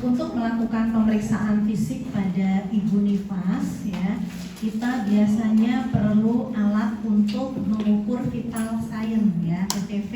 Untuk melakukan pemeriksaan fisik pada Ibu Nifas ya, kita biasanya perlu alat untuk mengukur vital sign ya, VTV.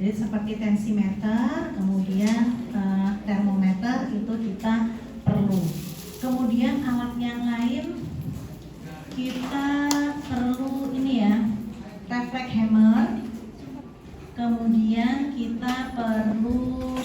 Jadi seperti tensimeter, kemudian termometer itu kita perlu. Kemudian alat yang lain kita perlu ini ya, reflex hammer. Kemudian kita perlu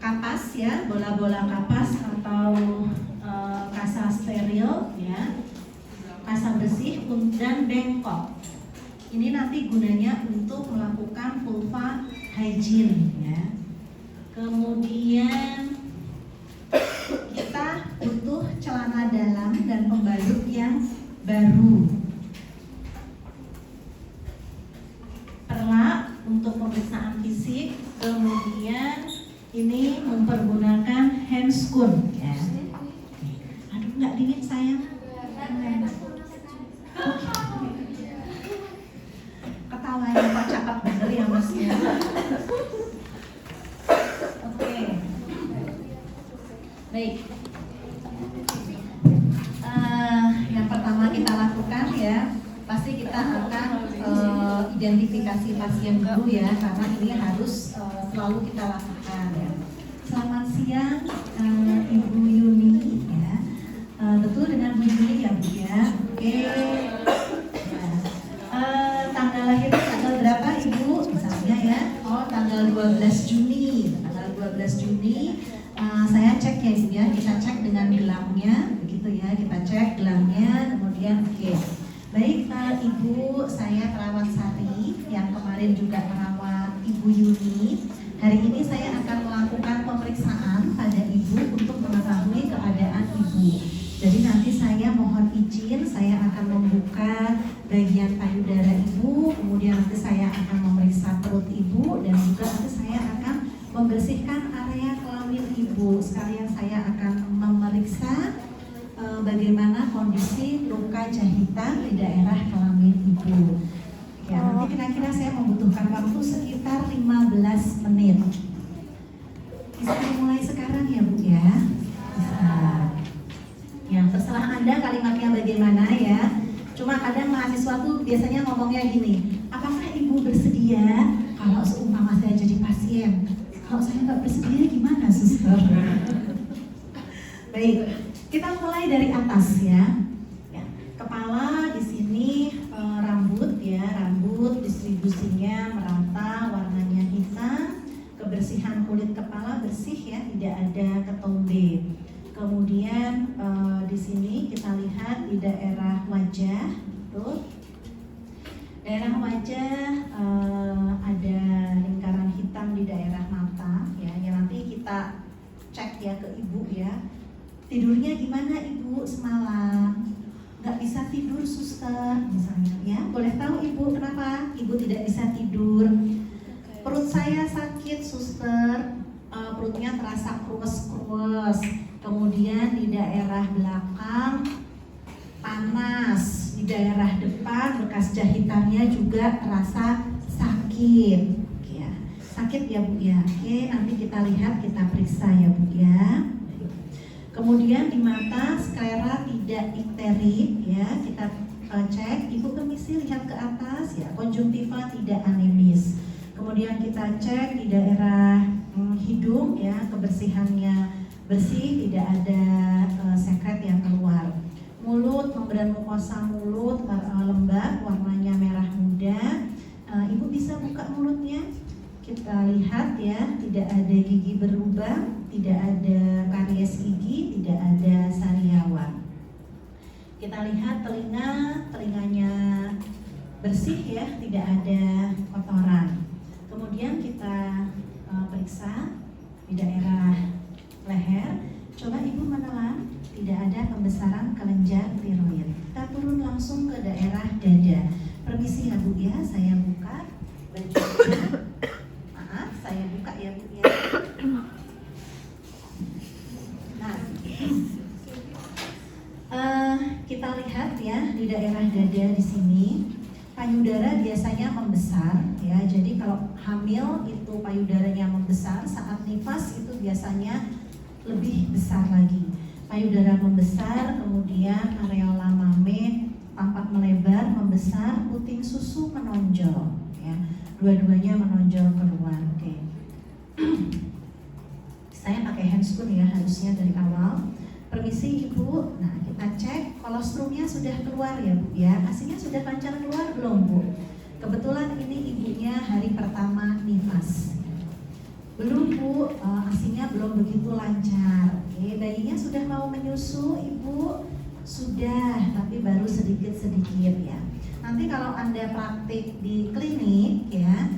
kapas ya, bola-bola kapas atau kasa steril ya, kasa bersih dan bengkok. Ini nanti gunanya untuk melakukan vulva hygiene ya. Kemudian kita butuh celana dalam dan pembalut yang baru. Perlak untuk pemeriksaan fisik, kemudian ini mempergunakan handscoon ya. Aduh, nggak dingin sayang. Ketawanya kok cakep bener ya mas ya. Oke. Baik. Yang pertama kita lakukan ya, pasti kita akan identifikasi pasien dulu ya, karena ini harus selalu kita lakukan ya. Selamat siang Ibu Yuni ya. Betul dengan Bu Yuni ya Bu ya. Oke. Tanggal lahir tanggal berapa Ibu? Misalnya ya. Oh, tanggal 12 Juni. Tanggal 12 Juni. Saya cek ya Ibu ya. Kita cek dengan gelangnya, begitu ya. Kita cek gelangnya, kemudian oke. Baik Ibu, saya perawat Sari yang kemarin juga merawat Ibu Yuni. Hari ini saya akan melakukan pemeriksaan pada Ibu untuk mengetahui keadaan Ibu. Jadi nanti saya mohon izin, saya akan membuka bagian payudara Ibu, kemudian nanti saya akan memeriksa perut Ibu, dan juga nanti saya akan membersihkan area kelamin Ibu. Sekalian saya akan memeriksa bagaimana kondisi luka jahitan di daerah kelamin Ibu. Ya, nanti kira-kira saya membutuhkan waktu sekitar 15 menit. Bisa dimulai sekarang ya Bu ya? Bisa. Ya, terserah Anda kalimatnya bagaimana ya. Cuma kadang mahasiswa tuh biasanya ngomongnya gini, apakah Ibu bersedia kalau seumpama saya jadi pasien? Kalau saya nggak bersedia gimana suster? Baik, kita mulai dari atas ya. Kepala di sini rambut ya, rambut distribusinya merata, warnanya hitam, kebersihan kulit kepala bersih ya, tidak ada ketombe. Kemudian di sini kita lihat di daerah wajah, tuh. Daerah wajah ada lingkaran hitam di daerah mata ya. Yang nanti kita cek ya ke Ibu ya. Tidurnya gimana Ibu semalam? Nggak bisa tidur suster misalnya ya. Boleh tahu Ibu kenapa Ibu tidak bisa tidur? Perut saya sakit suster, perutnya terasa krues-krues. Kemudian di daerah belakang panas, di daerah depan bekas jahitannya juga terasa sakit ya. Sakit ya Bu ya. Oke, nanti kita lihat, kita periksa ya Bu ya. Kemudian di mata sklera tidak ikterik ya, kita cek. Ibu permisi lihat ke atas ya, konjungtiva tidak anemis. Kemudian kita cek di daerah hidung ya, kebersihannya bersih, tidak ada sekret yang keluar. Mulut, membran mukosa mulut lembab, warnanya merah muda. Ibu bisa buka mulutnya. Kita lihat ya, tidak ada gigi berlubang, tidak ada karies gigi, tidak ada sariawan. Kita lihat telinganya bersih ya, tidak ada kotoran. Kemudian kita periksa di daerah leher. Coba Ibu menelan, tidak ada pembesaran kelenjar tiroid. Kita turun langsung ke daerah dada. Permisi ya Bu ya, saya buka bajunya. Saya buka ya Bu ya. Nah, kita lihat ya di daerah dada di sini payudara biasanya membesar ya. Jadi kalau hamil itu payudaranya membesar, saat nifas itu biasanya lebih besar lagi. Payudara membesar, kemudian areola mame tampak melebar, membesar, puting susu menonjol ya. Dua-duanya menonjol keluar. Oke. Saya pakai handscoon ya harusnya dari awal. Permisi Ibu, nah kita cek kolostrumnya sudah keluar ya Bu ya. Asinya sudah lancar keluar belum Bu? Kebetulan ini ibunya hari pertama nifas. Belum Bu, asinya belum begitu lancar. Oke, bayinya sudah mau menyusu Ibu? Sudah, tapi baru sedikit-sedikit ya. Nanti kalau Anda praktik di klinik ya,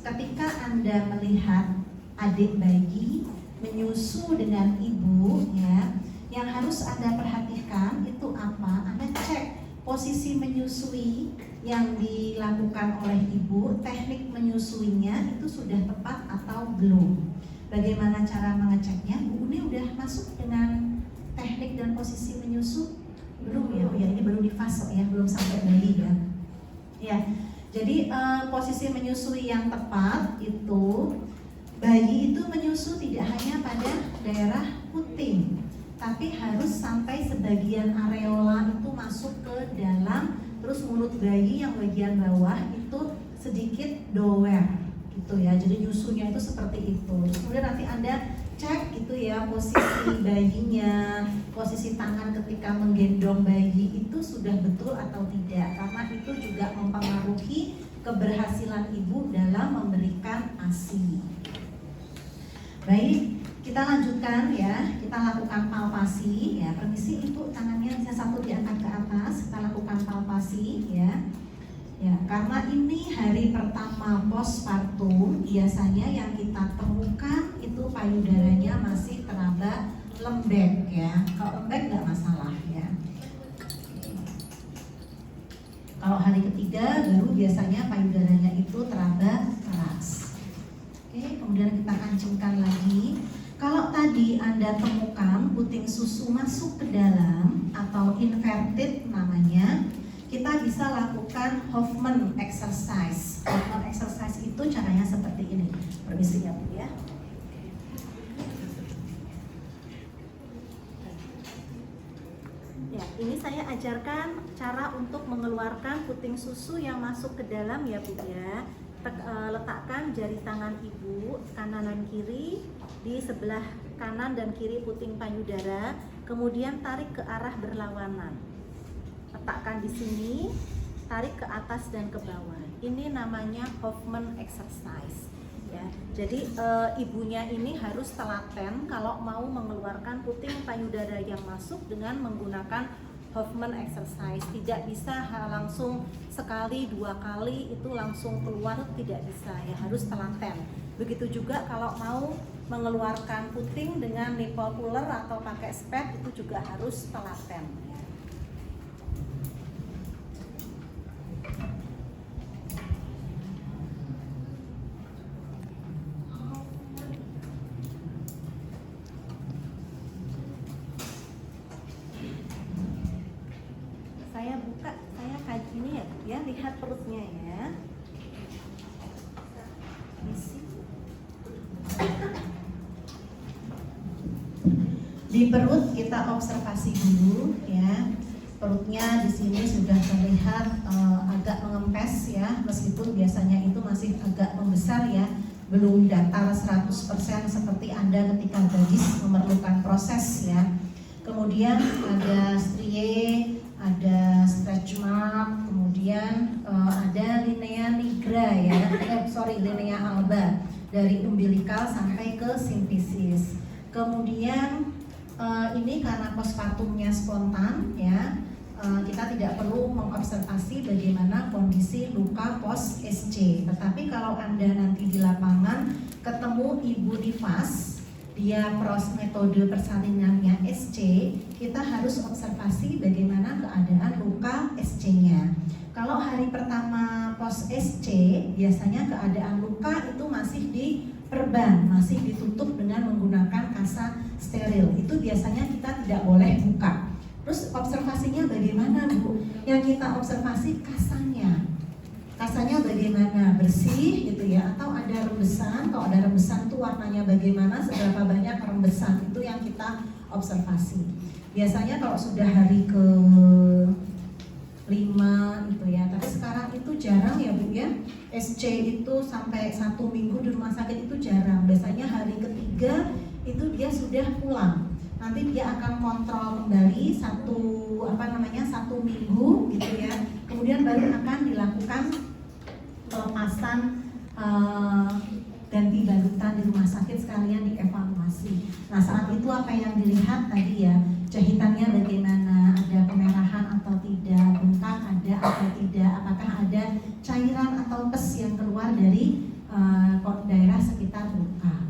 ketika Anda melihat adik bayi menyusu dengan ibu ya, yang harus Anda perhatikan itu apa? Anda cek posisi menyusui yang dilakukan oleh ibu, teknik menyusuinya itu sudah tepat atau belum. Bagaimana cara mengeceknya? Bu, ini udah masuk dengan teknik dan posisi menyusu? Belum ya, ya ini baru nifas ya, belum sampai bayi ya. Ya, jadi posisi menyusui yang tepat itu, bayi itu menyusu tidak hanya pada daerah puting, tapi harus sampai sebagian areola itu masuk ke dalam, terus mulut bayi yang bagian bawah itu sedikit dower gitu ya. Jadi nyusunya itu seperti itu. Terus kemudian nanti Anda cek gitu ya posisi bayinya, posisi tangan ketika menggendong bayi itu sudah betul atau tidak, karena itu juga mempengaruhi keberhasilan ibu dalam memberikan ASI. Baik, kita lanjutkan ya, kita lakukan palpasi ya. Permisi Ibu, tangannya bisa satu diangkat ke atas, kita lakukan palpasi ya. Ya, karena ini hari pertama postpartum, biasanya yang kita temukan itu payudaranya masih teraba lembek ya. Kalau lembek nggak masalah ya. Kalau hari ketiga baru biasanya payudaranya itu teraba keras. Oke, kemudian kita kancingkan lagi. Kalau tadi Anda temukan puting susu masuk ke dalam atau inverted namanya, kita bisa lakukan Hoffman exercise. Hoffman exercise itu caranya seperti ini. Permisi ya Bu ya. Ya, ini saya ajarkan cara untuk mengeluarkan puting susu yang masuk ke dalam ya Bu ya. Letakkan jari tangan ibu kanan dan kiri di sebelah kanan dan kiri puting payudara, kemudian tarik ke arah berlawanan. Letakkan di sini, tarik ke atas dan ke bawah. Ini namanya Hoffman exercise. Ya, jadi ibunya ini harus telaten kalau mau mengeluarkan puting payudara yang masuk dengan menggunakan Hoffman exercise. Tidak bisa langsung sekali dua kali itu langsung keluar, tidak bisa ya, harus telaten. Begitu juga kalau mau mengeluarkan puting dengan nipple puller atau pakai spad itu juga harus telaten. Saya buka, saya kaji ini ya, lihat perutnya ya. Isi. Di perut kita observasi dulu ya. Perutnya di sini sudah terlihat agak mengempes ya, meskipun biasanya itu masih agak membesar ya, belum datar 100% seperti Anda ketika gadis memerlukan proses ya. Kemudian ada strie, ada stretch mark, kemudian ada linea nigra ya, linea alba dari umbilical sampai ke simfisis. Kemudian ini karena postpartumnya spontan ya, kita tidak perlu mengobservasi bagaimana kondisi luka post SC. Tetapi kalau Anda nanti di lapangan ketemu ibu nifas, dia metode persalinannya SC, kita harus observasi bagaimana keadaan luka SC-nya. Kalau hari pertama post SC, biasanya keadaan luka itu masih diperban, masih ditutup dengan menggunakan kasa steril. Itu biasanya kita tidak boleh buka. Terus observasinya bagaimana Bu? Yang kita observasi kasanya bagaimana, bersih gitu ya, atau ada rembesan. Kalau ada rembesan itu warnanya bagaimana, seberapa banyak rembesan, itu yang kita observasi. Biasanya kalau sudah hari ke 5 gitu ya, tapi sekarang itu jarang ya Bu ya. SC itu sampai 1 minggu di rumah sakit itu jarang. Biasanya hari ketiga itu dia sudah pulang. Nanti dia akan kontrol kembali 1 minggu gitu ya. Kemudian baru akan dilakukan pelepasan ganti balutan di rumah sakit, sekalian dievaluasi. Nah saat itu apa yang dilihat tadi ya, jahitannya bagaimana, ada kemerahan atau tidak, bengkak ada atau tidak, apakah ada cairan atau pes yang keluar dari daerah sekitar luka.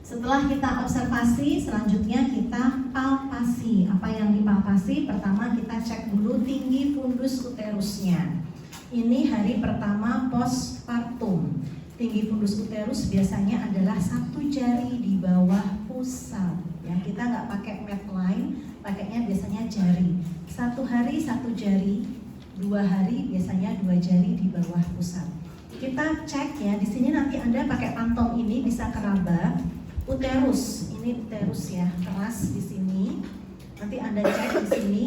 Setelah kita observasi, selanjutnya kita palpasi. Apa yang dipalpasi? Pertama kita cek dulu tinggi fundus uterusnya. Ini hari pertama postpartum. Tinggi fundus uterus biasanya adalah 1 jari di bawah pusat. Ya, kita nggak pakai medline, pakainya biasanya jari. 1 hari 1 jari, 2 hari biasanya 2 jari di bawah pusat. Kita cek ya, di sini nanti Anda pakai pantong ini bisa keraba. Uterus, ini uterus ya, keras di sini. Nanti Anda cek di sini.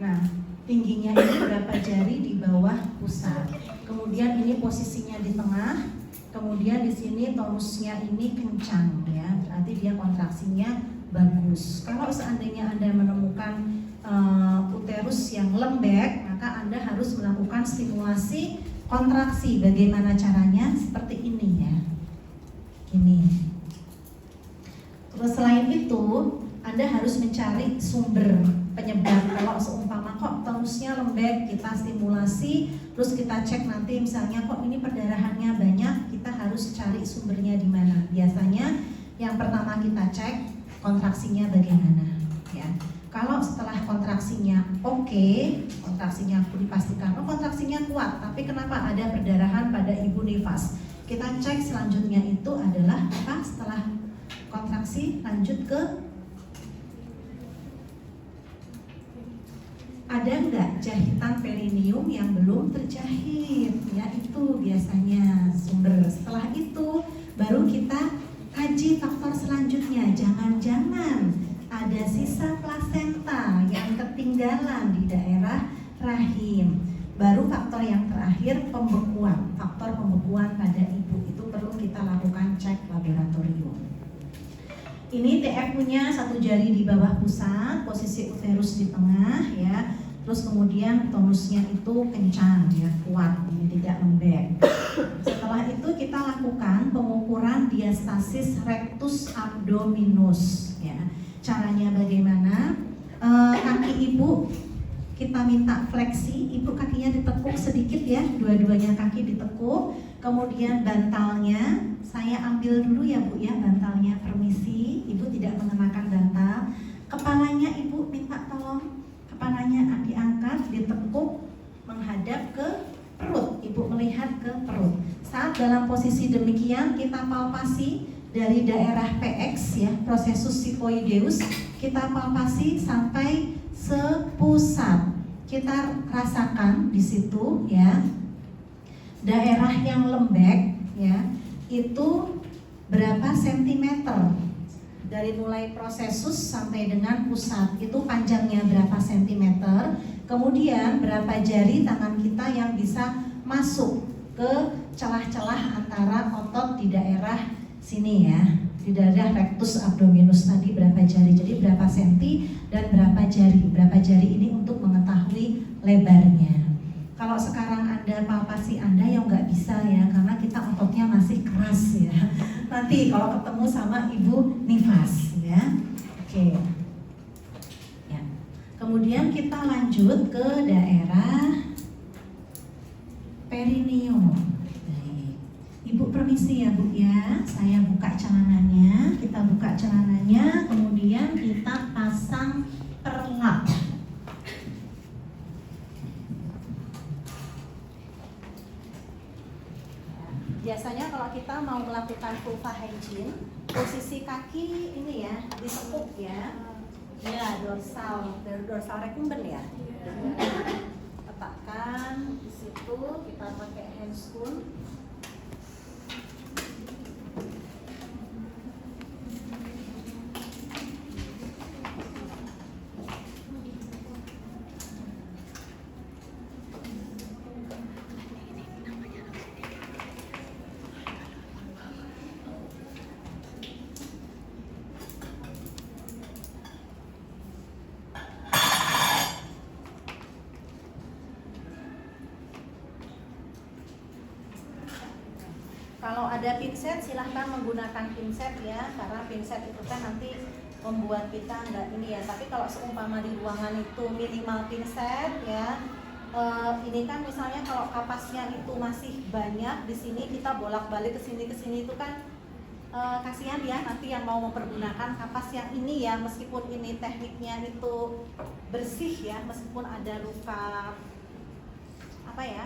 Nah, tingginya ini berapa jari di bawah pusat. Kemudian ini posisinya di tengah. Kemudian di sini tonusnya ini kencang ya, berarti dia kontraksinya bagus. Kalau seandainya Anda menemukan uterus yang lembek, maka Anda harus melakukan stimulasi kontraksi. Bagaimana caranya? Seperti ini ya. Ini. Terus selain itu, Anda harus mencari sumber penyebab. Kalau seumpama kok tonusnya lembek, kita stimulasi, terus kita cek nanti misalnya kok ini perdarahannya banyak, kita harus cari sumbernya di mana. Biasanya yang pertama kita cek kontraksinya bagaimana ya. Kalau setelah kontraksinya oke, kontraksinya dipastikan kontraksinya kuat, tapi kenapa ada perdarahan pada ibu nifas? Kita cek selanjutnya itu adalah apa? Setelah kontraksi lanjut ke ada nggak jahitan perineum yang belum terjahit ya, itu biasanya sumber. Setelah itu baru kita kaji faktor selanjutnya. Jangan-jangan ada sisa plasenta yang ketinggalan di daerah rahim. Baru faktor yang terakhir pembekuan, faktor pembekuan pada ibu, itu perlu kita lakukan cek laboratorium. Ini TF-nya 1 jari di bawah pusat, posisi uterus di tengah ya. Terus kemudian tonusnya itu kencang ya, kuat, tidak lembek. Setelah itu kita lakukan pengukuran diastasis rectus abdominus ya. Caranya bagaimana? Kaki ibu kita minta fleksi, ibu kakinya ditekuk sedikit ya, dua-duanya kaki ditekuk. Kemudian bantalnya saya ambil dulu ya Bu ya, bantalnya, permisi, ibu tidak mengenakan bantal. Kepalanya ibu minta tolong, kepalanya diangkat, ditekuk menghadap ke perut, ibu melihat ke perut. Saat dalam posisi demikian kita palpasi dari daerah PX ya, prosesus sifoideus, kita palpasi sampai sepusat. Kita rasakan di situ ya, daerah yang lembek ya, itu berapa sentimeter dari mulai prosesus sampai dengan pusat, itu panjangnya berapa sentimeter, kemudian berapa jari tangan kita yang bisa masuk ke celah-celah antara otot di daerah sini ya, di daerah rectus abdominus tadi berapa jari, jadi berapa senti dan berapa jari ini untuk mengetahui lebarnya. Kalau sekarang Anda palpasi Anda yang nggak bisa ya, karena kita ototnya masih keras ya. Nanti kalau ketemu sama ibu nifas ya. Oke. Ya. Kemudian kita lanjut ke daerah perineum. Baik. Ibu permisi ya Bu ya. Saya buka celananya, kita buka celananya, kemudian kita pasang perlak. Biasanya kalau kita mau melakukan vulva hygiene, posisi kaki ini ya, ditekuk ya. Ya, dorsal recumbent ya. Letakkan di situ, kita pakai hand spoon. Kalau ada pinset silahkan menggunakan pinset ya, karena pinset itu kan nanti membuat kita nggak ini ya. Tapi kalau seumpama di ruangan itu minimal pinset ya. Ini kan misalnya kalau kapasnya itu masih banyak di sini, kita bolak-balik ke sini itu kan kasihan ya nanti yang mau mempergunakan kapas yang ini ya, meskipun ini tekniknya itu bersih ya, meskipun ada luka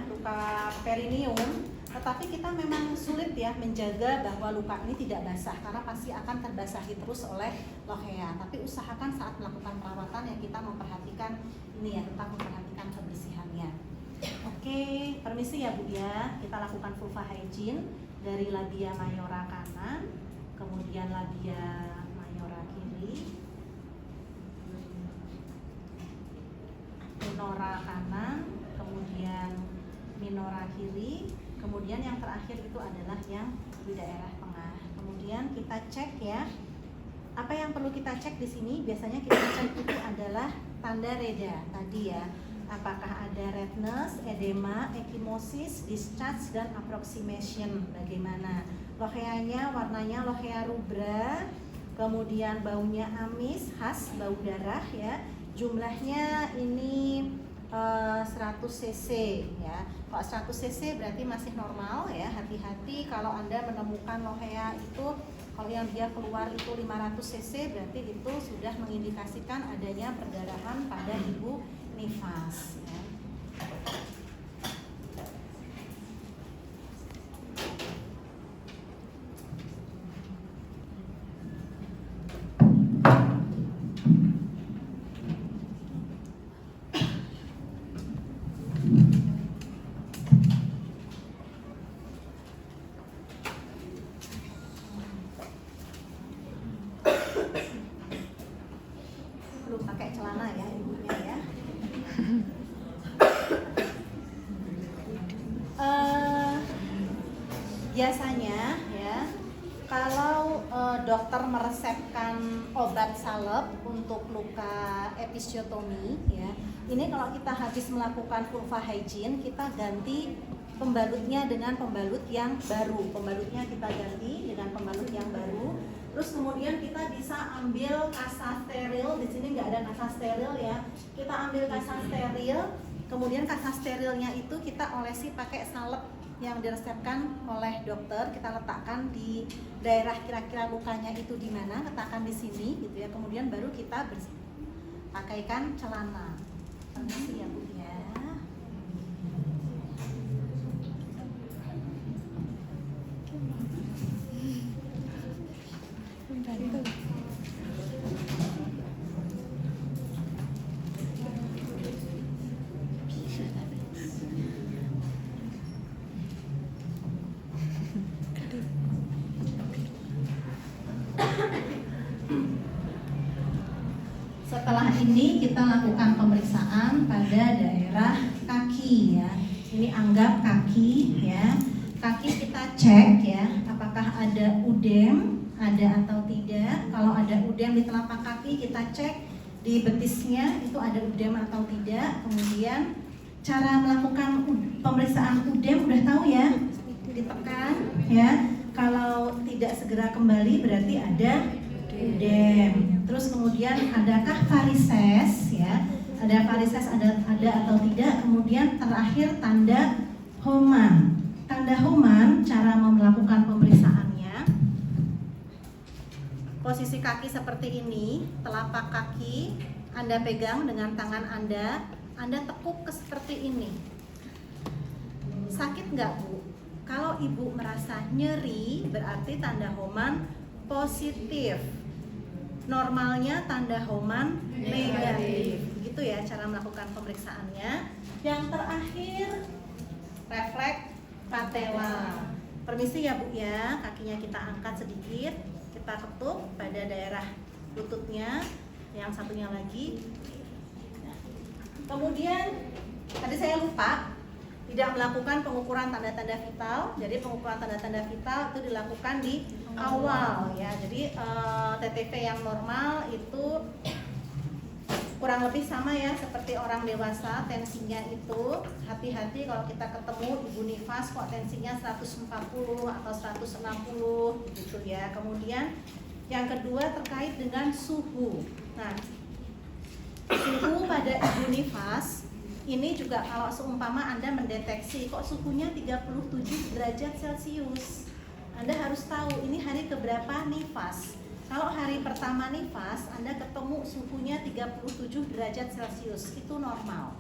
luka perineum, tetapi kita memang sulit ya menjaga bahwa luka ini tidak basah karena pasti akan terbasahi terus oleh lochea. Tapi usahakan saat melakukan perawatan ya kita memperhatikan ini ya, tetap memperhatikan kebersihannya. Oke, permisi ya Bu ya, kita lakukan vulva hygiene dari labia mayora kanan, kemudian labia mayora kiri, minora kanan, kemudian minora kiri, kemudian yang terakhir itu adalah yang di daerah tengah. Kemudian kita cek ya, apa yang perlu kita cek di sini? Biasanya kita cek itu adalah tanda reda tadi ya, apakah ada redness, edema, ekimosis, discharge, dan approximation. Bagaimana locheanya? Warnanya lochea rubra, kemudian baunya amis, khas bau darah ya. Jumlahnya ini 100 cc ya. Kalau 100 cc berarti masih normal ya. Hati-hati kalau Anda menemukan lochea itu kalau yang dia keluar itu 500 cc berarti itu sudah mengindikasikan adanya perdarahan pada ibu nifas ya. Belum pakai celana ya ibunya ya. Biasanya ya kalau dokter meresepkan obat salep untuk luka episiotomi ya, ini kalau kita habis melakukan vulva hygiene kita ganti pembalutnya dengan pembalut yang baru. Pembalutnya kita ganti dengan pembalut yang baru. Terus kemudian kita bisa ambil kasa steril. Di sini nggak ada kasa steril ya. Kita ambil kasa steril. Kemudian kasa sterilnya itu kita olesi pakai salep yang diresepkan oleh dokter. Kita letakkan di daerah kira-kira lukanya itu di mana, letakkan di sini gitu ya. Kemudian baru kita pakaikan celana. Permisi ya Bu ya. Setelah ini kita lakukan pemeriksaan pada daerah kaki ya. Ini anggap kaki ya. Kaki kita cek ya, apakah ada udem, ada atau tidak. Kalau ada udem di telapak kaki kita cek di betisnya itu ada udem atau tidak. Kemudian cara melakukan pemeriksaan udem udah tahu ya, ditekan ya. Kalau tidak segera kembali berarti ada udem. Terus kemudian adakah varises ya? Ada varises ada atau tidak? Kemudian terakhir tanda Homan. Tanda Homan cara melakukan pemeriksaannya. Posisi kaki seperti ini, telapak kaki Anda pegang dengan tangan Anda tekuk ke seperti ini. Sakit nggak Bu? Kalau Ibu merasa nyeri berarti tanda Homan positif. normalnya tanda Homan negatif. Begitu ya cara melakukan pemeriksaannya. Yang terakhir refleks patella. Permisi ya Bu ya, kakinya kita angkat sedikit, kita ketuk pada daerah lututnya, yang satunya lagi. Kemudian tadi saya lupa tidak melakukan pengukuran tanda-tanda vital. Jadi pengukuran tanda-tanda vital itu dilakukan di awal ya. Jadi TTV yang normal itu kurang lebih sama ya seperti orang dewasa. Tensinya itu hati-hati kalau kita ketemu ibu nifas kok tensinya 140 atau 160 gitu ya. Kemudian yang kedua terkait dengan suhu. Nah, suhu pada ibu nifas ini juga kalau seumpama Anda mendeteksi kok suhunya 37 derajat Celcius, Anda harus tahu ini hari keberapa nifas. Kalau hari pertama nifas, Anda ketemu suhunya 37 derajat Celcius, itu normal.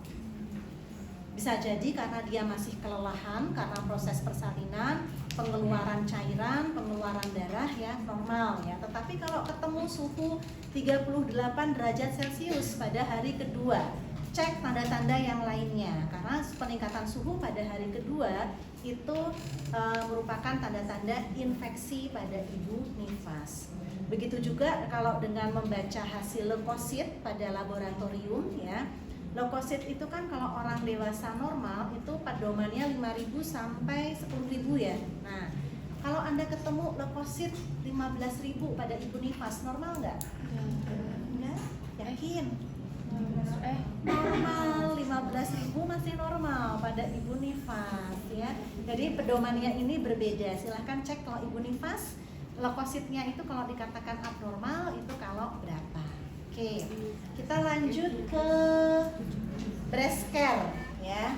Bisa jadi karena dia masih kelelahan, karena proses persalinan, pengeluaran cairan, pengeluaran darah ya normal ya. Tetapi kalau ketemu suhu 38 derajat Celcius pada hari kedua, cek tanda-tanda yang lainnya, karena peningkatan suhu pada hari kedua itu merupakan tanda-tanda infeksi pada ibu nifas. Begitu juga kalau dengan membaca hasil leukosit pada laboratorium ya. Leukosit itu kan kalau orang dewasa normal itu pedomannya 5.000 sampai 10.000 ya. Nah, kalau Anda ketemu leukosit 15.000 pada ibu nifas, normal nggak? Enggak? Yakin? Normal, 15.000 masih normal pada ibu nifas ya. Jadi pedomannya ini berbeda. Silahkan cek kalau ibu nifas, leukositnya itu kalau dikatakan abnormal itu kalau berapa. Oke, kita lanjut ke breast care ya.